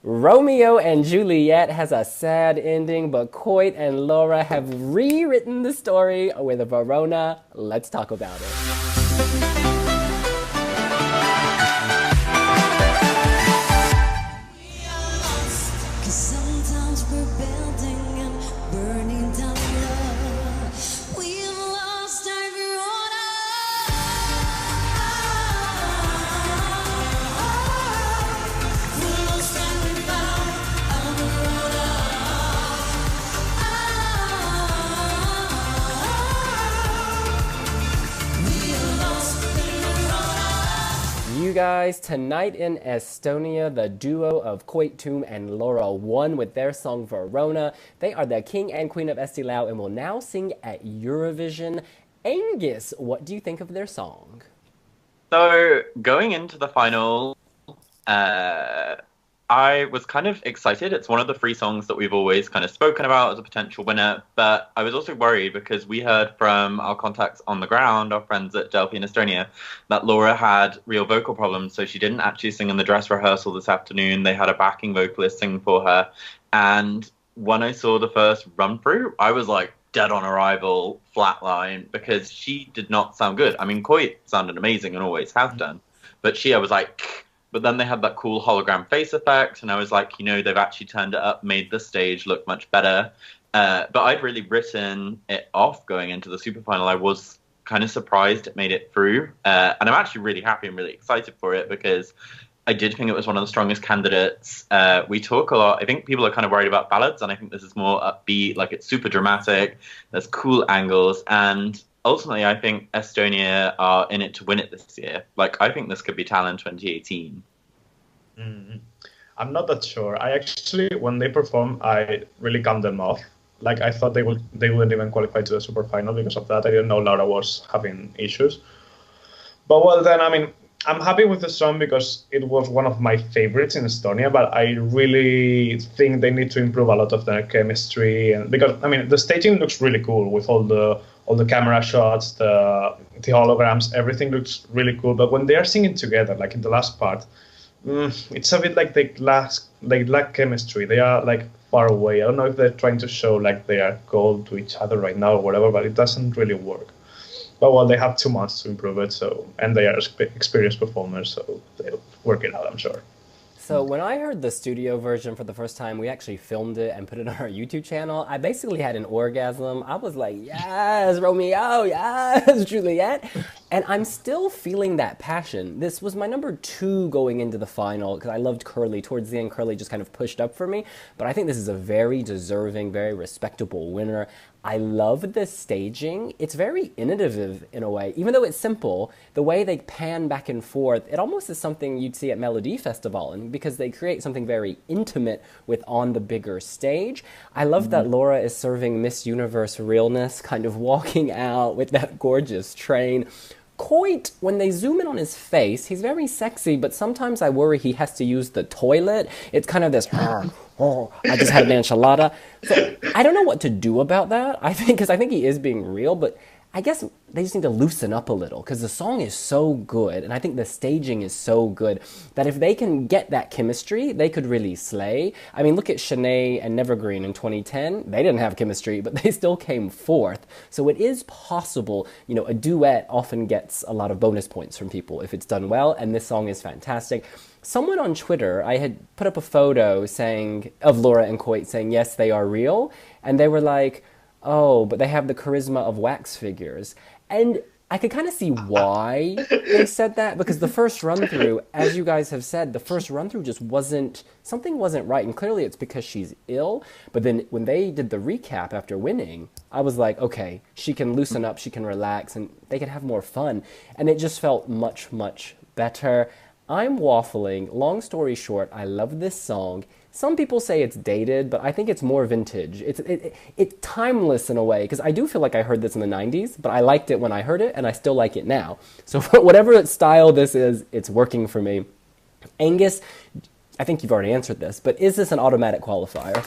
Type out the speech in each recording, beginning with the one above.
Romeo and Juliet has a sad ending, but Koit and Laura have rewritten the story with Verona. Let's talk about it. Sometimes we're building and burning down love. We've lost everyone. We lost and we found we lost You guys, tonight in Estonia, the duo of Koit, Toome, and Laura won with their song Verona. They are the king and queen of Eesti Laul and will now sing at Eurovision. Angus, what do you think of their song? So going into the final, I was kind of excited. It's one of the three songs that we've always kind of spoken about as a potential winner, but I was also worried because we heard from our contacts on the ground, our friends at Delphi in Estonia, that Laura had real vocal problems, so she didn't actually sing in the dress rehearsal this afternoon. They had a backing vocalist sing for her, and when I saw the first run through, I was like dead on arrival, flatline, because she did not sound good. I mean, Koit sounded amazing and always has done, but I was like... But then they had that cool hologram face effect, and I was like, they've actually turned it up, made the stage look much better. But I'd really written it off going into the super final. I was kind of surprised it made it through. And I'm actually really happy and really excited for it because I did think it was one of the strongest candidates. We talk a lot. I think people are kind of worried about ballads, and I think this is more upbeat, like it's super dramatic. There's cool angles, and ultimately, I think Estonia are in it to win it this year. Like, I think this could be Talent 2018. Mm. I'm not that sure. I actually, when they performed, I really count them off. Like, I thought they wouldn't even qualify to the super final because of that. I didn't know Laura was having issues. But well, then, I mean, I'm happy with the song because it was one of my favorites in Estonia, but I really think they need to improve a lot of their chemistry. And because, I mean, the staging looks really cool with all the camera shots, the holograms, everything looks really cool. But when they are singing together, like in the last part, it's a bit like they lack chemistry. They are like far away. I don't know if they're trying to show like they are cold to each other right now or whatever, but it doesn't really work. But well, they have 2 months to improve it, and they are experienced performers, so they'll work it out, I'm sure. So when I heard the studio version for the first time, we actually filmed it and put it on our YouTube channel. I basically had an orgasm. I was like, yes, Romeo, yes, Juliet. And I'm still feeling that passion. This was my number 2 going into the final because I loved Curly. Towards the end, Curly just kind of pushed up for me. But I think this is a very deserving, very respectable winner. I love the staging. It's very innovative in a way. Even though it's simple, the way they pan back and forth, it almost is something you'd see at Melody Festival, and because they create something very intimate with on the bigger stage. I love that Laura is serving Miss Universe realness, kind of walking out with that gorgeous train. Koit, when they zoom in on his face, he's very sexy, but sometimes I worry he has to use the toilet. It's kind of this, oh, I just had an enchilada. So I don't know what to do about that. I think he is being real, but I guess they just need to loosen up a little because the song is so good, and I think the staging is so good that if they can get that chemistry, they could really slay. I mean, look at Shanae and Nevergreen in 2010. They didn't have chemistry, but they still came fourth. So it is possible. A duet often gets a lot of bonus points from people if it's done well, and this song is fantastic. Someone on Twitter, I had put up a photo of Laura and Koit saying, yes, they are real, and they were like, oh, but they have the charisma of wax figures. And I could kind of see why they said that, because the first run-through, as you guys have said, the first run-through just something wasn't right. And clearly it's because she's ill. But then when they did the recap after winning, I was like, okay, she can loosen up, she can relax, and they can have more fun. And it just felt much, much better. I'm waffling. Long story short, I love this song. Some people say it's dated, but I think it's more vintage. It's timeless in a way, because I do feel like I heard this in the 90s, but I liked it when I heard it, and I still like it now. So for whatever style this is, it's working for me. Angus, I think you've already answered this, but is this an automatic qualifier?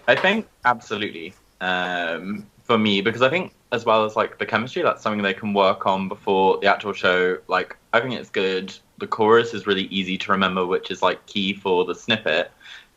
I think absolutely for me, because I think as well as like the chemistry, that's something they can work on before the actual show. Like, I think it's good. the chorus is really easy to remember, which is like key for the snippet.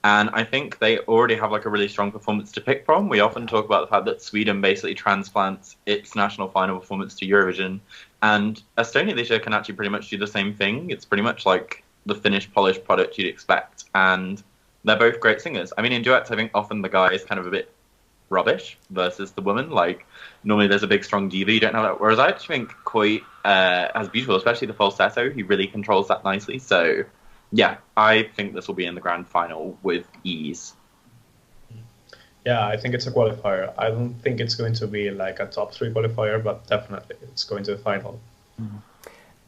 And I think they already have like a really strong performance to pick from. We often talk about the fact that Sweden basically transplants its national final performance to Eurovision, and Estonia this year can actually pretty much do the same thing. It's pretty much like the finished, polished product you'd expect, and they're both great singers. I mean, in duets, I think often the guy is kind of a bit rubbish versus the woman. Like, normally there's a big, strong diva, you don't have that. Whereas I actually think Koit has beautiful, especially the falsetto. He really controls that nicely. So, yeah, I think this will be in the grand final with ease. Yeah, I think it's a qualifier. I don't think it's going to be like a top 3 qualifier, but definitely it's going to the final.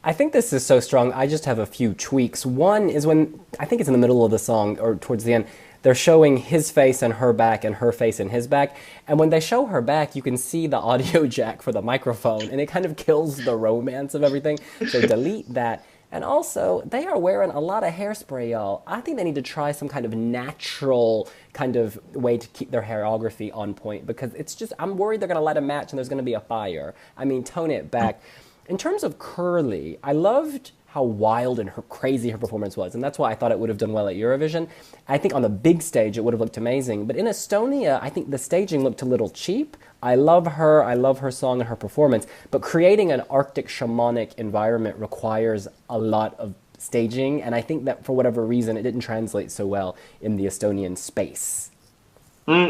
I think this is so strong. I just have a few tweaks. One is when, I think it's in the middle of the song or towards the end, they're showing his face and her back and her face and his back. And when they show her back, you can see the audio jack for the microphone, and it kind of kills the romance of everything. So delete that. And also, they are wearing a lot of hairspray, y'all. I think they need to try some kind of natural kind of way to keep their choreography on point, because it's just, I'm worried they're going to let a match and there's going to be a fire. I mean, tone it back. In terms of Curly, I loved how wild and crazy her performance was, and that's why I thought it would have done well at Eurovision. I think on the big stage it would have looked amazing, but in Estonia, I think the staging looked a little cheap. I love her song and her performance, but creating an Arctic shamanic environment requires a lot of staging, and I think that for whatever reason it didn't translate so well in the Estonian space.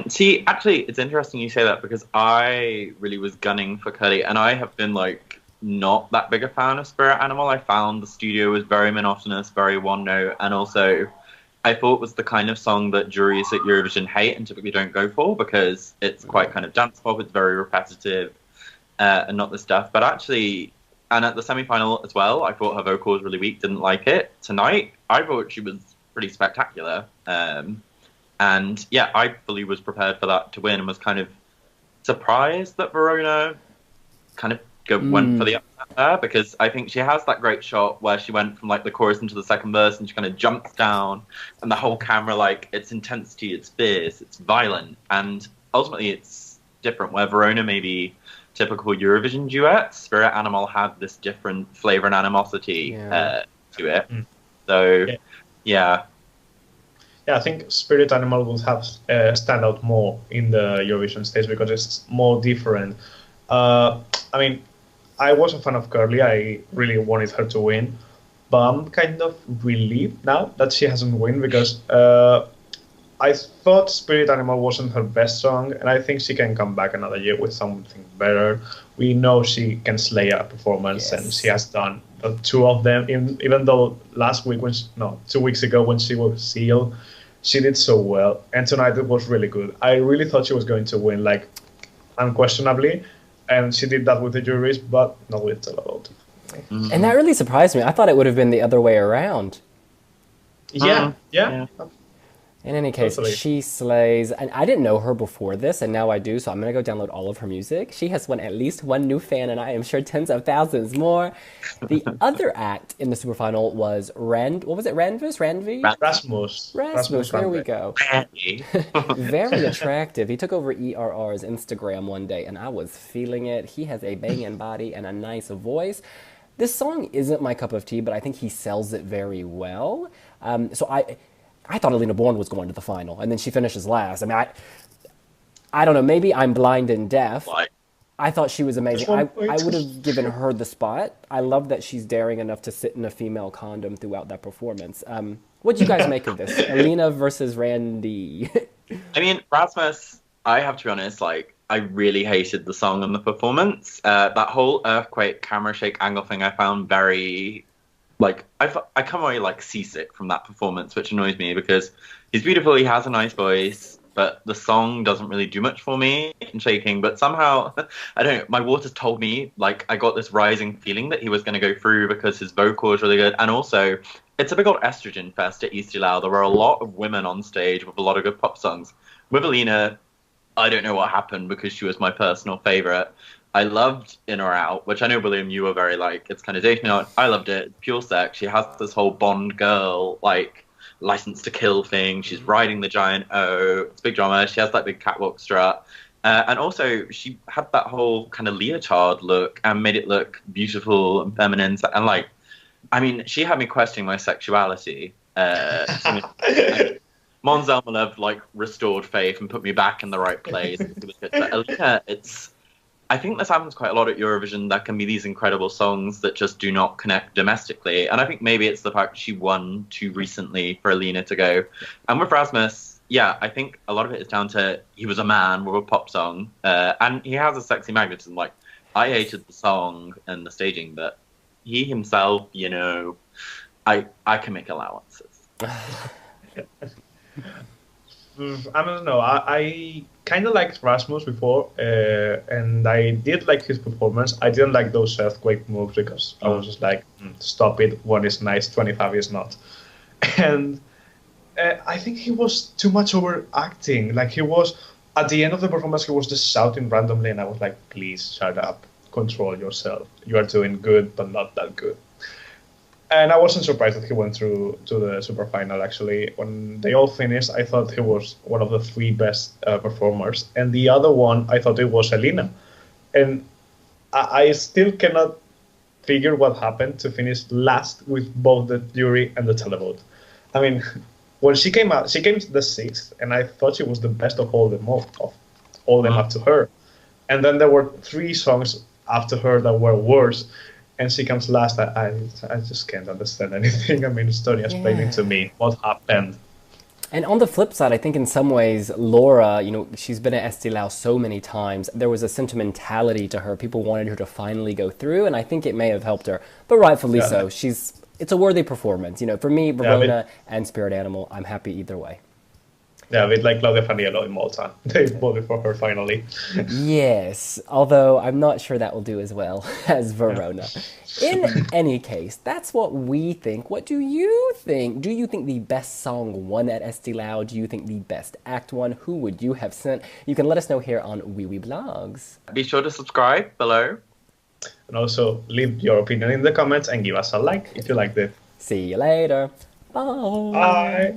See, actually, it's interesting you say that, because I really was gunning for Curly, and I have been like not that big a fan of Spirit Animal. I found the studio was very monotonous, very one note, and also I thought it was the kind of song that juries at Eurovision hate and typically don't go for, because it's quite kind of dance pop, it's very repetitive, and not the stuff. But actually, and at the semi-final as well, I thought her vocal was really weak, didn't like it. Tonight, I thought she was pretty spectacular. And yeah, I fully was prepared for that to win, and was kind of surprised that Verona kind of went for the upset there, because I think she has that great shot where she went from like the chorus into the second verse and she kind of jumps down, and the whole camera, like, it's intensity, it's fierce, it's violent, and ultimately it's different. Where Verona maybe typical Eurovision duets, Spirit Animal had this different flavor and animosity to it. So yeah, I think Spirit Animal will have stand out more in the Eurovision stage because it's more different. I mean, I was a fan of Curly. I really wanted her to win, but I'm kind of relieved now that she hasn't won, because I thought Spirit Animal wasn't her best song, and I think she can come back another year with something better. We know she can slay a performance, and she has done 2 of them. Even though last week, 2 weeks ago when she was Seal, she did so well, and tonight it was really good. I really thought she was going to win, like, unquestionably. And she did that with the juries, but not with Laul. And that really surprised me. I thought it would have been the other way around. Yeah. In any case, she slays. And I didn't know her before this, and now I do, so I'm going to go download all of her music. She has won at least 1 new fan, and I am sure tens of thousands more. The other act in the superfinal was Rasmus, there we go. Very attractive. He took over ERR's Instagram one day, and I was feeling it. He has a banging body and a nice voice. This song isn't my cup of tea, but I think he sells it very well. So I thought Alina Born was going to the final, and then she finishes last. I mean, I don't know. Maybe I'm blind and deaf. I thought she was amazing. I would have given her the spot. I love that she's daring enough to sit in a female condom throughout that performance. What do you guys make of this? Alina versus Randy. I mean, Rasmus, I have to be honest, like, I really hated the song and the performance. That whole earthquake camera shake angle thing I found very... Like, I come away, like, seasick from that performance, which annoys me, because he's beautiful, he has a nice voice, but the song doesn't really do much for me in shaking. But somehow, I don't know, my waters told me, like, I got this rising feeling that he was going to go through because his vocal is really good. And also, it's a big old estrogen fest at Eesti Laul. There were a lot of women on stage with a lot of good pop songs. With Alina, I don't know what happened, because she was my personal favourite. I loved In or Out, which I know, William, you were very, like, it's kind of dating me out. I loved it. Pure sex. She has this whole Bond girl, like, license to kill thing. She's riding the giant O. It's big drama. She has that big catwalk strut. And also, she had that whole kind of leotard look and made it look beautiful and feminine. And, like, I mean, she had me questioning my sexuality. Mon Zelmerlöw like restored faith and put me back in the right place. But Alina, I think this happens quite a lot at Eurovision. There can be these incredible songs that just do not connect domestically, and I think maybe it's the fact she won too recently for Alina to go. And with Rasmus, yeah, I think a lot of it is down to he was a man with a pop song, and he has a sexy magnetism. Like, I hated the song and the staging, but he himself, I can make allowances. I don't know. I kind of liked Rasmus before, and I did like his performance. I didn't like those earthquake moves because I was just like, stop it. One is nice, 25 is not. And I think he was too much overacting. Like, he was, at the end of the performance, he was just shouting randomly, and I was like, please shut up, control yourself. You are doing good, but not that good. And I wasn't surprised that he went through to the super final, actually. When they all finished, I thought he was one of the three best performers. And the other one, I thought it was Alina. And I still cannot figure what happened to finish last with both the jury and the televote. I mean, when she came out, she came to the sixth, and I thought she was the best of all them up to her. And then there were three songs after her that were worse. And she comes last. I just can't understand anything. I mean, Estonia explaining to me what happened. And on the flip side, I think in some ways, Laura, she's been at Eesti Laul so many times. There was a sentimentality to her. People wanted her to finally go through, and I think it may have helped her. But rightfully so. It's a worthy performance. For me, Verona and Spirit Animal, I'm happy either way. Yeah, a bit like Claudia Faniello in Malta. They voted for her finally. Yes, although I'm not sure that will do as well as Verona. In any case, that's what we think. What do you think? Do you think the best song won at Eesti Laul? Do you think the best act won? Who would you have sent? You can let us know here on Wee Wee Blogs. Be sure to subscribe below. And also leave your opinion in the comments and give us a like if you liked it. See you later. Bye. Bye.